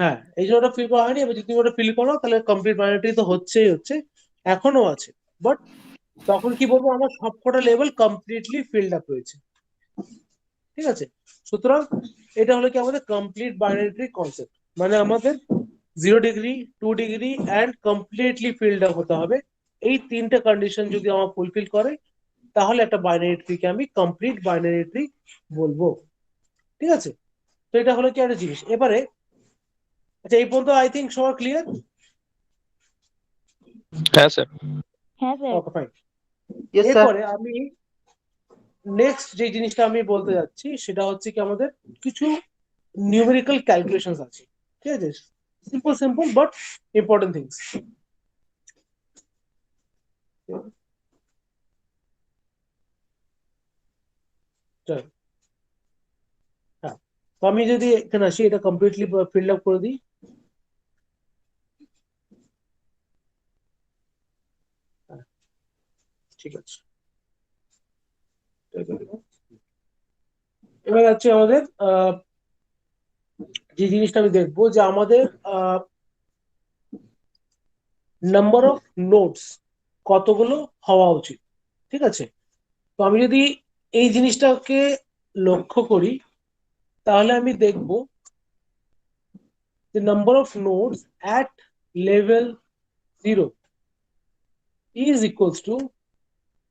হ্যাঁ, এই জন্য ওটা ফিল করা হয়নি। এবার যদি তুমি ওটা ফিল করো তাহলে কমপ্লিট বাইনারি ট্রি তো হচ্ছেই হচ্ছে, এখনো আছে। বাট তখন কি বলবো, আমার সবকটা লেভেল কমপ্লিটলি ফিল্ড আপ রয়েছে, ঠিক আছে। সুতরাং এটা হলো কি আমাদের কমপ্লিট বাইনারি ট্রি কনসেপ্ট, মানে আমাদের 0 degree, 2 degree and completely filled up হতে হবে। এই তিনটে কন্ডিশন যদি আমার ফুলফিল করে তাহলে একটা বাইনারি ট্রিকে আমি কমপ্লিট বাইনারি ট্রি বলবো, ঠিক আছে। তো এটা হলো কি একটা জিনিস। এবারে আচ্ছা, এই পর্যন্ত আই থিঙ্ক সবার ক্লিয়ার। হ্যাঁ স্যার। হ্যাঁ sir. Okay fine. Yes sir. এরপরে আমি নেক্সট যে জিনিসটা আমি বলতে যাচ্ছি সেটা হচ্ছে কি আমাদের কিছু নিউমেরিক্যাল ক্যালকুলেশনস আছে, ঠিক আছে। Simple simple but important things. হ্যাঁ, তো আমি যদি এখানে আসি এটা কমপ্লিটলি ফিল আপ করে দিই। ঠিক আছে, এবার হচ্ছে আমাদের যে জিনিসটা আমি দেখবো যে আমাদের নাম্বার অফ নোটস কতগুলো হওয়া উচিত, ঠিক আছে। তো আমি যদি এই জিনিসটাকে লক্ষ্য করি তাহলে আমি দেখব the number of nodes at level 0 is equals to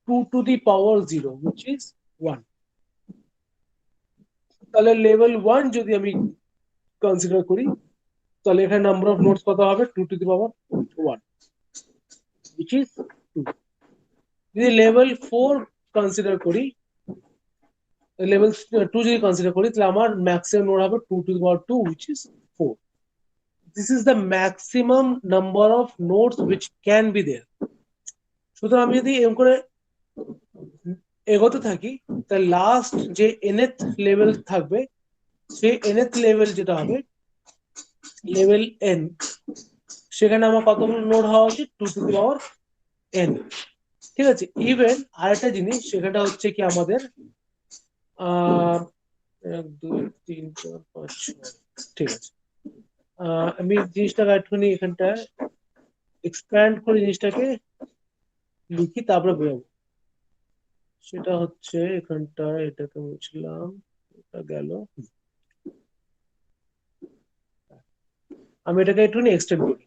2 to the power 0, which is 1. তাহলে লেভেল 1 যদি আমি কনসিডার করি তাহলে এখানে নাম্বার অফ নোডস কত হবে, 2 to the power 1, which is 2. যদি লেভেল 4 কনসিডার করি, লেভেল 2 যদি কনসিডার করি তাহলে আমার ম্যাক্সিমাম নোড হবে 2 to the power 2, which is 4. This is the maximum number of nodes which can be there. সুতরাং আমি যদি এরকম করে এগোতে থাকি, তাহলে লাস্ট যে nth লেভেল থাকবে, সেই nth লেভেল যেটা হবে লেভেল n, সেখানে আমার কতগুলো নোড হওয়া উচিত? 2n। ঠিক আছে। ইভেন আরেকটা জিনিস, সেখানটা হচ্ছে কি আমাদের 1 2 3 4 5 6, ঠিক আছে। আমি জিনিসটাকে একটুখানি এখানটা এক্সপ্যান্ড করে জিনিসটাকে লিখি, তারপরে বেরোবো। সেটা হচ্ছে এখানটা, এটাকে মুছলাম, এটা গেল। আমি এটাকে একটুখানি এক্সটেন্ড করি।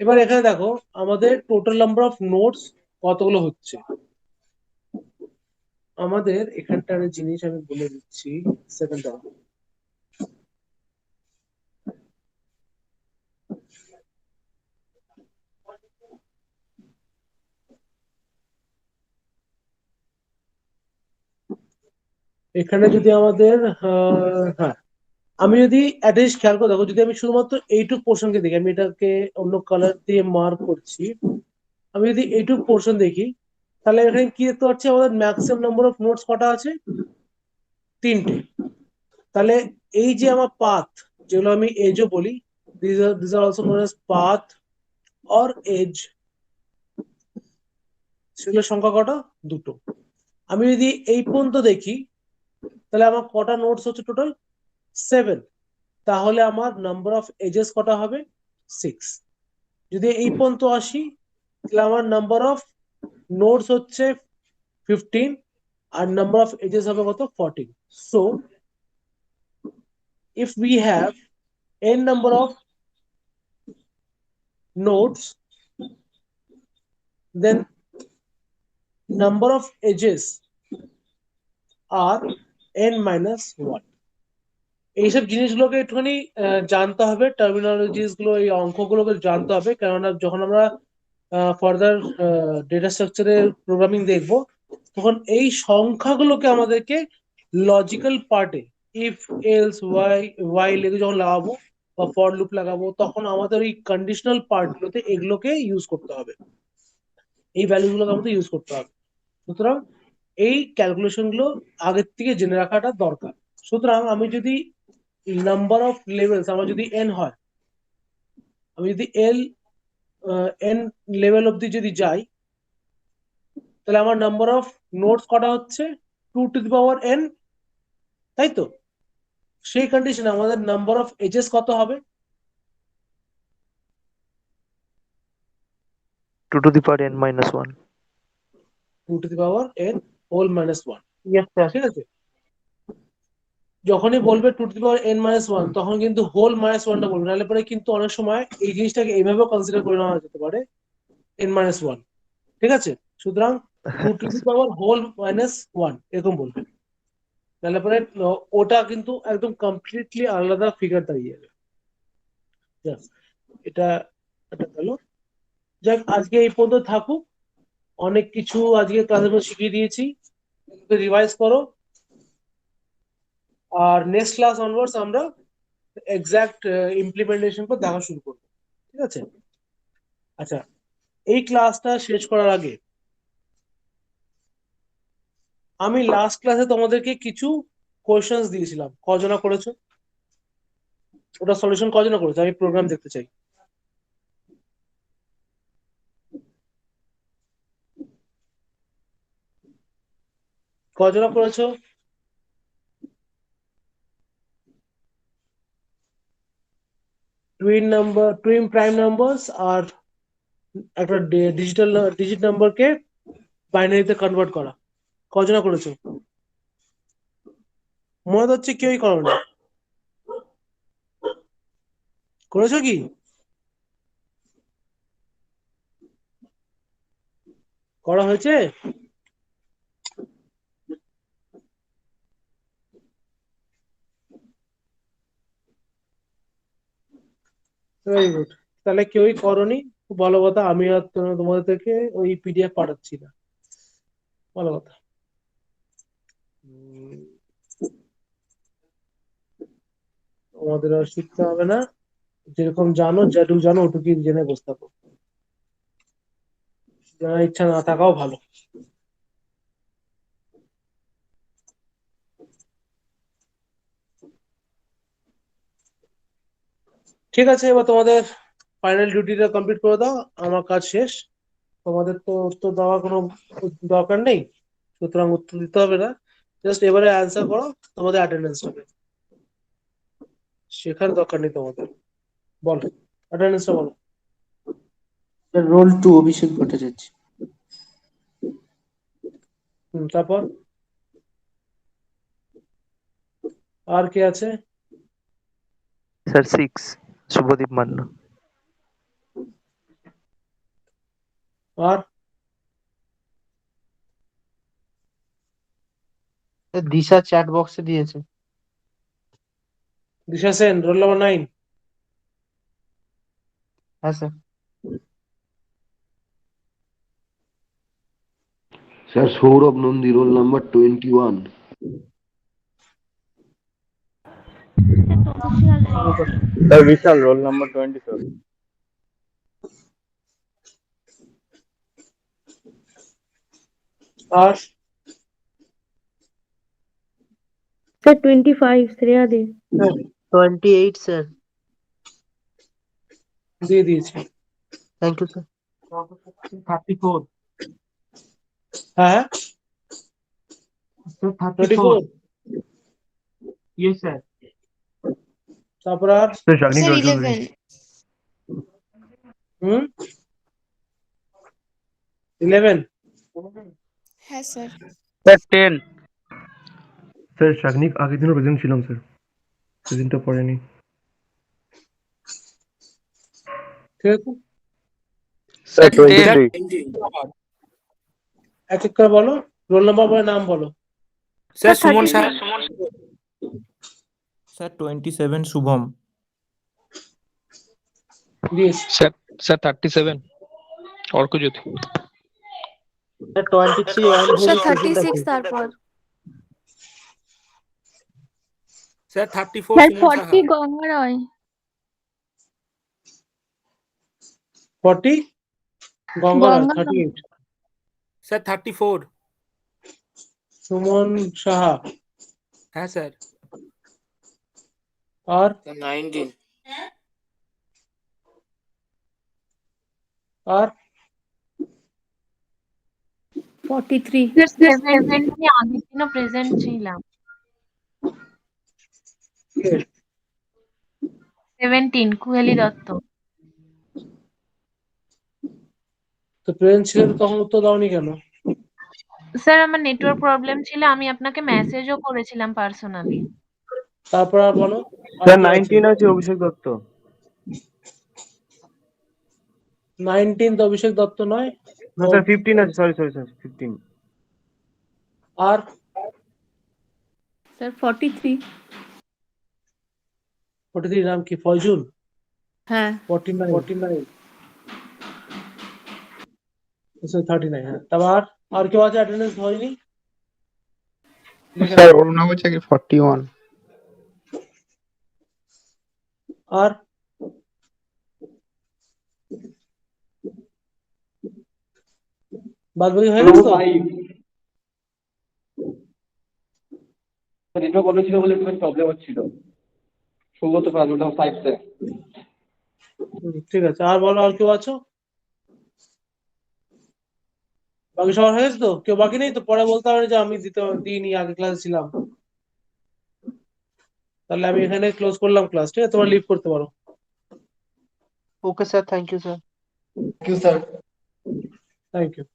এবার এখানে দেখো আমাদের টোটাল নাম্বার অফ নোটস কতগুলো হচ্ছে। আমাদের এখানটার জিনিস আমি বলে দিচ্ছি, সেকেন্ড। এখানে যদি আমাদের হ্যাঁ, আমি যদি একটা জিনিস খেয়াল করে দেখো, যদি আমি শুধুমাত্র এইটুক পোর্শনকে দেখি, আমি এটাকে অন্য কালার দিয়ে মার্ক করছি। আমি যদি এইটুক পোর্শন দেখি, তাহলে এখানে কি দেখতে পাচ্ছি, আমাদের ম্যাক্সিমাম নাম্বার অফ নোটস কটা আছে? 3টে। তাহলে এই যে আমার পাথ, যেগুলো আমি এজও বলি, this are also known as path or edge, সেগুলোর সংখ্যা কটা? 2টো। আমি যদি এই পর্যন্ত দেখি, তাহলে আমার কটা নোটস হচ্ছে টোটাল? 7। তাহলে আমার নাম্বার অফ এজেস কটা হবে? 6। যদি এই পর্যন্ত আসি, তাহলে আমার নাম্বার অফ নোটস হচ্ছে 15, আর নাম্বার অফ এজেস হবে কত? 14। So if we have n number of nodes, then number of edges are n minus 1. এইসব জিনিসগুলোকে একটুখানি জানতে হবে, টার্মিনোলজিস গুলো, এই অঙ্কগুলোকে জানতে হবে, কেননা যখন আমরা ফার্দার ডেটা স্ট্রাকচারের প্রোগ্রামিং দেখবো, তখন এই সংখ্যাগুলোকে আমাদেরকে লজিক্যাল পার্টে, ইফ এলস ওয়াইল এগুলো যখন লাগাবো বা ফর লুপ লাগাবো, তখন আমাদের এই কন্ডিশনাল পার্টগুলোতে এগুলোকে ইউজ করতে হবে, এই ভ্যালুগুলোকে আমাদের ইউজ করতে হবে। সুতরাং এই ক্যালকুলেশন গুলো আগের থেকে জেনে রাখাটা দরকার। সুতরাং আমি যদি নাম্বার অফ লেভেলস আমার যদি n হয়, আমি যদি n লেভেল অব্দি যদি যাই, তাহলে আমার নাম্বার অফ নোটস কটা হচ্ছে? 2n, তাই তো? সেই কন্ডিশনে আমাদের নাম্বার অফ এজেস কত হবে? 2n-1। 2n whole minus 1। Yes sir. ঠিক আছে। যখনই বলবে 2n-1, তখন কিন্তু হোল -1টা বলবে, নাহলে পরে কিন্তু অনেক সময় এই জিনিসটাকে এইভাবেও কনসিডার করে নেওয়া যেতে পারে, n-1। ঠিক আছে। সুতরাং 2 হোল -1 এরকম বলবে, নাহলে পরে ওটা কিন্তু একদম কমপ্লিটলি আলাদা ফিগার দাঁড়িয়ে যাবে। এটা এটা গেল। যাক, আজকে এই পর্যন্ত থাকুক। অনেক কিছু আজকে ক্লাসের মধ্যে শিখিয়ে দিয়েছি, রিভাইজ করো। আর নেক্সট ক্লাস অনওয়ার্ডস আমরা এক্সাক্ট ইমপ্লিমেন্টেশন পর দেখা শুরু করবো। ঠিক আছে। আচ্ছা, এই ক্লাসটা শেষ করার আগে আমি লাস্ট ক্লাসে তোমাদেরকে কিছু কোয়েশ্চেন্স দিয়েছিলাম, কজনা করেছো? ওটা সলিউশন কজনা করেছো? আমি প্রোগ্রাম দেখতে চাই। কজনা করেছো? টুইন প্রাইম নাম্বারস আর একটা ডিজিট নাম্বারকে বাইনারিতে কনভার্ট করা, কজনা করেছো? মনে হচ্ছে কেউই করোনি। করেছো কি? করা হয়েছে? Very good. তাহলে কেউই করোনি, খুব ভালো কথা। আমি আর তোমাদের থেকে ওই পিডিএফ পাঠাচ্ছি না, ভালো কথা। আমাদের আর শিখতে হবে না, যেরকম জানো যেটুকু জানো ওটুকুই জেনে বসে থাকো, জানার ইচ্ছা না থাকাও ভালো। ঠিক আছে, এবার তোমাদের ফাইনাল ডিউটিটা কমপ্লিট করে দাও, আমার কাজ শেষ। তোমাদের তো উত্তর দেওয়ার কোনো দরকার নেই, সুতরাং উত্তর দিতে হবে না, জাস্ট এবারে অ্যান্সার করো, তোমাদের অ্যাটেন্ডেন্স হবে, শেখার দরকার নেই তোমাদের। বলো অ্যাটেন্ডেন্সটা বলো। রোল 2 অভিষেক ভট্টাচার্য। তারপর আর কে আছে? স্যার 6 শুভদীপ মান্না। আর দিশা চ্যাট বক্সে দিয়েছে। Disha Sen, roll number 9। হ্যাঁ sir. Sir Sourav Nandi, roll number 21। Sir Vishal, roll number 24। আর স্যার 25 শ্রেয়া দে। 28 স্যার। দিয়ে দিয়েছি। Thank you sir. 34। হ্যাঁ স্যার 34। Yes sir. তারপর আর স্যার শাগনিক স্যার রোল 11। হুম 11। হ্যাঁ স্যার। স্যার 10। স্যার শাগনিক আগের দিনও প্রেজেন্ট ছিলাম স্যার, সেদিনটা পড়েনি। ঠিক আছে, স্যার 10। 23। এক এক করে বলো, রোল নাম্বার বলে নাম বলো। স্যার সুমন সাহা। স্যার 27 শুভম। দিয়েছি। স্যার 37 অর্কজ্যোতি। স্যার 23 স্যার অঞ্জলি 36 তারপর। Sir 34 sir Suman Saha. 40 গঙ্গা রয়। 40 গঙ্গা রায়। গঙ্গা 38 স্যার 34। সুমন সাহা। হ্যাঁ স্যার। আর 19। আর 43। স্যার 70 আগের দিনও প্রেজেন্ট ছিলাম। 17 কুহেলি দত্ত। তো প্রেজেন্ট ছিল তো তখন উত্তর দাওনি কেন? স্যার আমার নেটওয়ার্ক প্রবলেম ছিল, আমি আপনাকে মেসেজও করেছিলাম পার্সোনালি। তারপর আর বলো। আর স্যার কে আছে? 19 আছে অভিষেক দত্ত। 19 তো অভিষেক দত্ত নয়। না স্যার 15 আছে, সরি স্যার 15। আর স্যার 43। 43 নাম কি? ফয়জুল। হ্যাঁ 49 আচ্ছা 39। হ্যাঁ, তারপর আর কেউ আছে অ্যাটেন্ডেন্স হয়নি? লিখে স্যার নাও। অরুণাভ চাকি 41। আর বাদ বাকি হয়ে গেছে তো? নেটওয়ার্ক প্রবলেম ছিল বলে একটু প্রবলেম হচ্ছিল। সৌগত প্রাণ 5 স্যার। ঠিক আছে, আর বলো, আর কেউ আছো? বাকি সবার হয়ে গেছে তো? কেউ বাকি নেই তো? পরে বলতে হবে যে আমি দিইনি, আগে ক্লাসে ছিলাম। তাহলে আমি এখানে ক্লোজ করলাম ক্লাস, ঠিক আছে? তোমরা লিভ করতে পারো। Okay sir, thank you sir. Thank you sir. Thank you.